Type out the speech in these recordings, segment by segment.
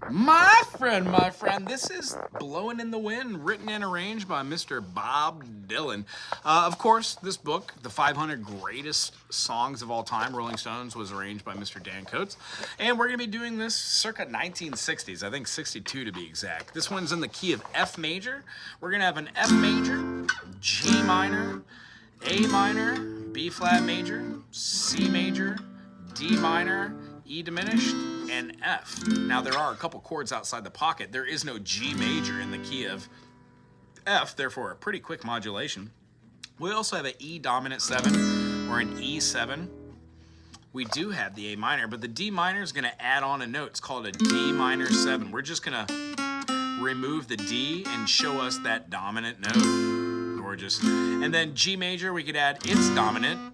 My friend, this is Blowing in the Wind, written and arranged by Mr. Bob Dylan. Of course, this book, The 500 Greatest Songs of All Time, Rolling Stones, was arranged by Mr. Dan Coates. And we're going to be doing this circa 1960s, I think 62 to be exact. This one's in the key of F major. We're going to have an F major, G minor, A minor, B flat major, C major, D minor, E diminished, and F. Now there are a couple chords outside the pocket. There is no G major in the key of F, therefore a pretty quick modulation. We also have an E dominant 7 or an E7. We do have the A minor, but the D minor is going to add on a note. It's called a D minor 7. We're just going to remove the D and show us that dominant note. Gorgeous. And then G major, we could add its dominant.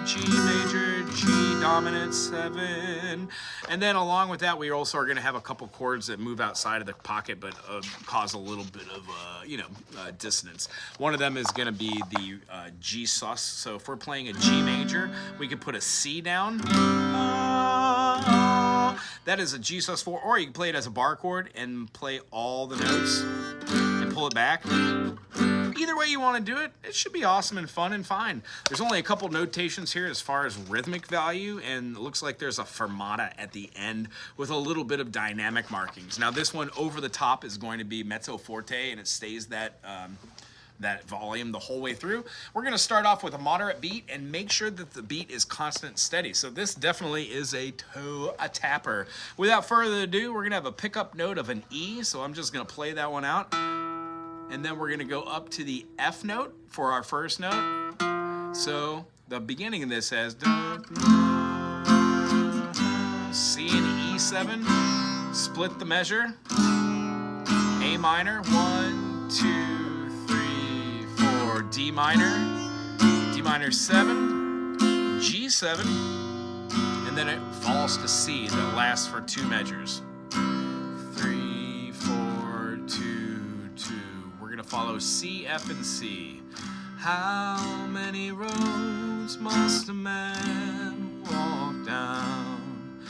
G major, G dominant 7. And then along with that, we also are going to have a couple chords that move outside of the pocket but cause a little bit of, dissonance. One of them is going to be the G sus. So if we're playing a G major, we could put a C down. That is a G sus4, or you can play it as a bar chord and play all the notes and pull it back. Either way you want to do it, it should be awesome and fun and fine. There's only a couple notations here as far as rhythmic value, and it looks like there's a fermata at the end with a little bit of dynamic markings. Now this one over the top is going to be mezzo forte, and it stays that volume the whole way through. We're going to start off with a moderate beat and make sure that the beat is constant and steady. So this definitely is a tapper. Without further ado, we're going to have a pickup note of an E, so I'm just going to play that one out. And then we're going to go up to the F note for our first note. So the beginning of this has C and E7, split the measure, A minor, 1, 2, 3, 4, D minor 7, G7, and then it falls to C that lasts for 2 measures. 3, 4, 2, 2. We're gonna follow C, F, and C. How many roads must a man walk down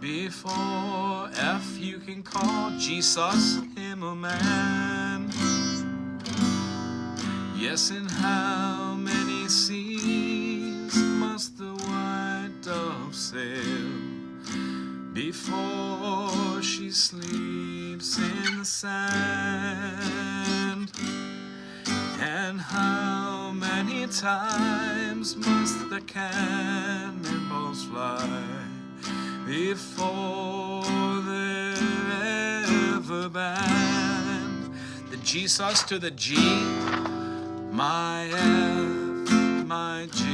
before F you can call G sus him a man? Yes, and how many seas must the white dove sail before she sleeps in the sand? And how many times must the cannonballs fly before they're ever banned? The G sus to the G, my F, my G,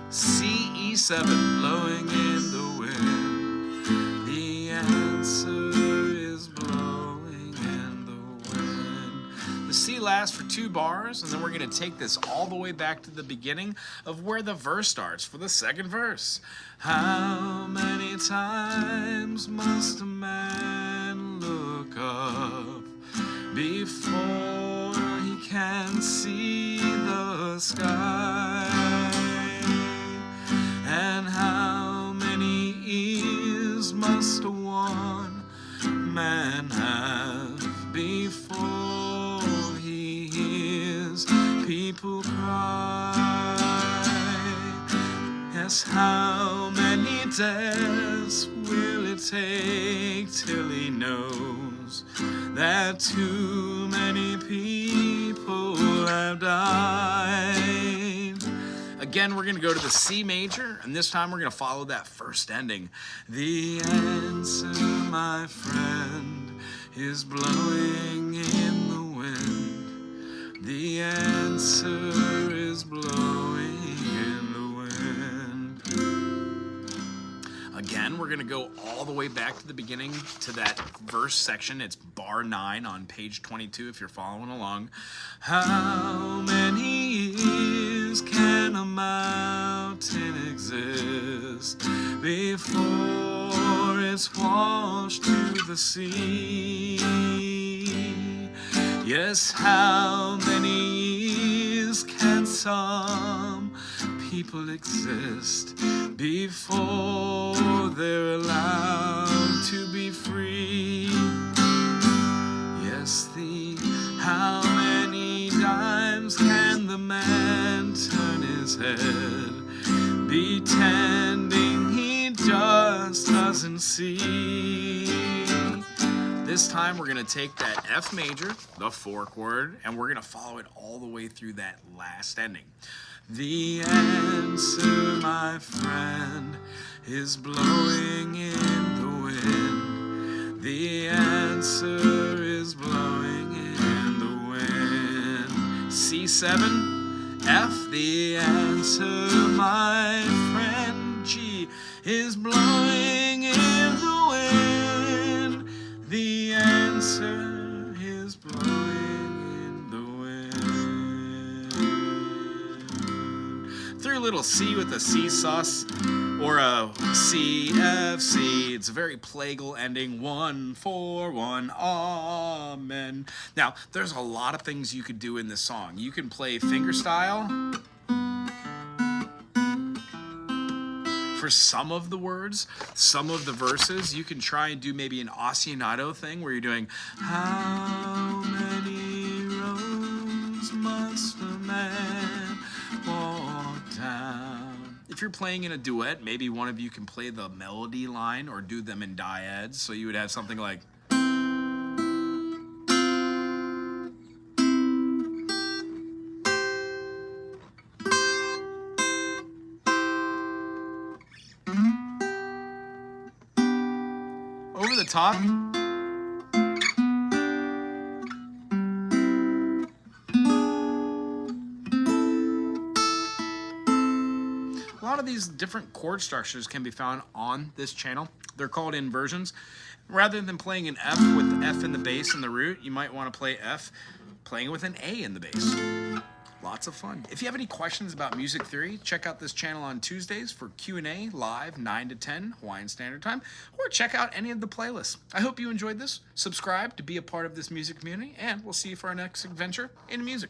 C, E7 blowing in the wind. The answer is blowing in the wind. The C lasts for 2 bars, and then we're going to take this all the way back to the beginning of where the verse starts for the second verse. How many times must a man look up before he can see the sky? And how many ears must one man have before he hears people cry? Yes, how many deaths will it take till he knows that too many people have died? Again, we're going to go to the C major, and this time we're going to follow that first ending. The answer, my friend, is blowing in the wind. The answer is blowing in the wind. Again, we're going to go all the way back to the beginning to that verse section. It's bar 9 on page 22 if you're following along. How many years can a mountain exist before it's washed to the sea? Yes, how many years can some people exist before they're allowed to be free? head, pretending he just doesn't see. This time we're going to take that F major, the 4 chord, and we're going to follow it all the way through that last ending. The answer, my friend, is blowing in the wind. The answer is blowing in the wind. C7, F, the answer, my friend, G, is blowing in the wind. The answer is blowing in the wind. Through a little C with a C sus or a C, F, C. It's a very plagal ending. 1, 4, 1, amen. Now, there's a lot of things you could do in this song. You can play fingerstyle for some of the words, some of the verses. You can try and do maybe an ostinato thing where you're doing, how many roads must a man walk down? If you're playing in a duet, maybe one of you can play the melody line or do them in dyads. So you would have something like, over the top. A lot of these different chord structures can be found on this channel. They're called inversions. Rather than playing an F with F in the bass and the root, you might want to play F playing with an A in the bass. Lots of fun. If you have any questions about music theory, check out this channel on Tuesdays for Q&A live 9 to 10 Hawaiian Standard Time, or check out any of the playlists. I hope you enjoyed this. Subscribe to be a part of this music community, and we'll see you for our next adventure in music.